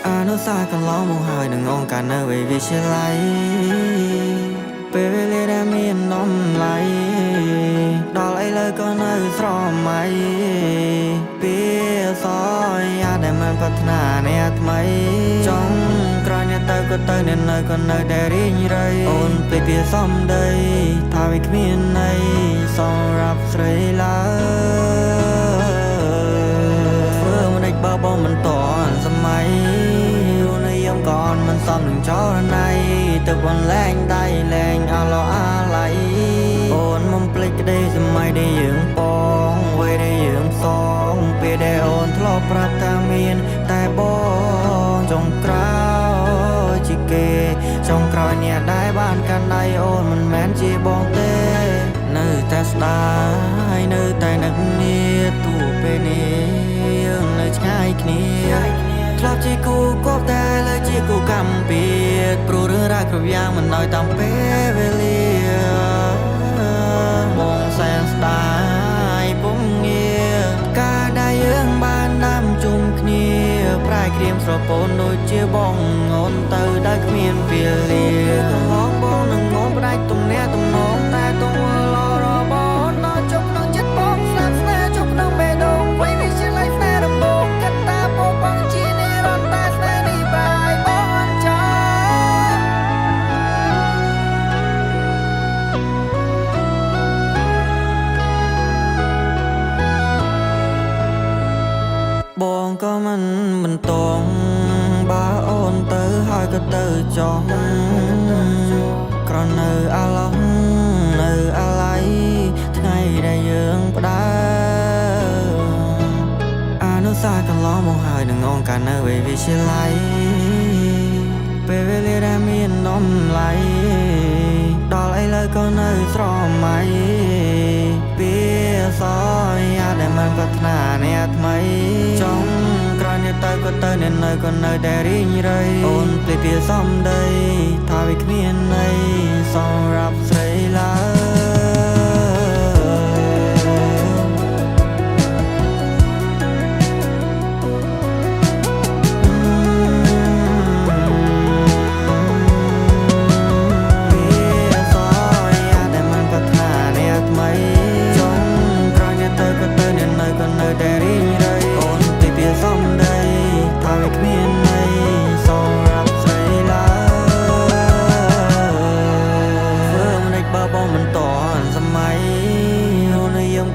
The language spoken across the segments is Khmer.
អានុសាកន្លងមកហើយនឹងអង្គការនៅវិទ្យាល័យពេលវេលាដែលមានតម្លៃដល់ឥឡូវក៏នៅស្រមៃពីសយាដែលមិនប្រាថ្នាអ្នកថ្មីចង់ក្រោយអ្នកទៅក៏ទៅអ្នកនៅក៏នៅតែរីងរៃអូនពេលពីសំដីថាវាគ្មានន័យសម្រាប់ស្រីឡើយធ្វើមិនដេចបើបងមិនតន់សម័យនៅយើងក៏អត់មិនសមនឹងចរណៃទៅបងលែងដៃលែងអឡោអាឡៃអូនមិនភ្លេចក្តីសម័យដែលយើងបងវ័យដែលយើងសងពេលដែលអូនធ្លាប់ប្រាប់ថាមានតែបងចុងក្រោយជាគេចុងក្រោយអ្នកដែលបានកាន់ដៃអូនមិនមែនជាបងទេនៅតែស្ដាយនៅតែនឹកគ្នាទោះពេលនេះយើងនៅឆ្ងាយគ្នាធ្លាប់ជាគូគប់តែលើជាគូកម្មពីព្រោះរឿងរ៉ាវគ្រប់យ៉ាងមិនដោយតាមពេលវេលាបងសែនស្ដាយពុំងារការដែលយើងបានដាំជុំគ្នាប្រែក្រៀមស្រពោនដូចជាបងអូនទៅដែលគ្មានពេលលាកន្លងបងនឹងងំផ្ដាច់ទំនាក់ទំនងតែទង្វើល្អរបស់ដល់ជុំក្នុងចិត្តបងស្លាប់ស្នេហ៍ជុំក្នុងបេះដូងវ័យវាជាឡៃស្នេហ៍ដំបូងកត្តាពោបងជានិរន្តរ៍តែស្នេហ៍នេះបែបបងអញ្ចឹងបងក៏មិនបន្តបើអូនទៅហើយក៏ទៅចោះក្រនៅអាឡោះនៅអាឡៃថ្ងៃដែលយើងផ្ដើអានុសាកន្លងមកហើយនឹងអង្គការនៅវិទ្យាល័យពេលវេលាដែលមានតម្លៃដល់ឥឡូវក៏នៅស្រមៃពីសយាដែលមិនប្រាថ្នាអ្នកថ្មីចង់ក្រោយអ្នកទៅក៏ទៅអ្នកនៅក៏នៅតែរីងរៃអូនពេលពីសំដីថាវាគ្មានន័យសម្រាប់ស្រីឡើ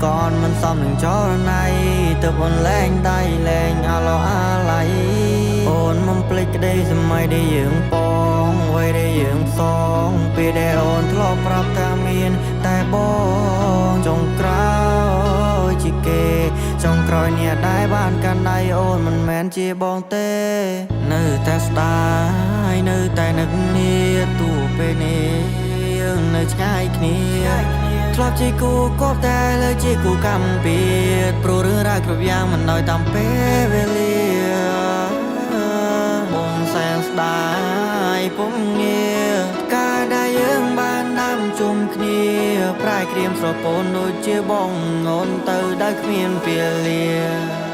ก่อนมันซ้ำหนึ่งจอในแต่บนแรงได้แรงอาลออาไหลโอนมันปลิกได้สมัยได้ยืงปองไว้ได้ยืงสองปีได้โอนทลอบปรับตามีนแต่บองจงกราวจิเกจงกรอยเนี่ยได้บ้านกันได้โอนมันแมนจีบองเต้นึกแต่สไตล์นึกแต่นึกเนี่ยตัวเป็นเองนึกง่ายគ្នាធ្លាប់ជាគូគប់តែលើជាគូកម្មពីព្រោះរឿងរ៉ាវគ្រប់យ៉ាងមិនដោយតាមពេលវេលាបងសែនស្ដាយពុំងារការដែលយើងបានដាំជុំគ្នាប្រែក្រៀមស្រពោនដូចជាបងអូនទៅដែលគ្មានពេលលា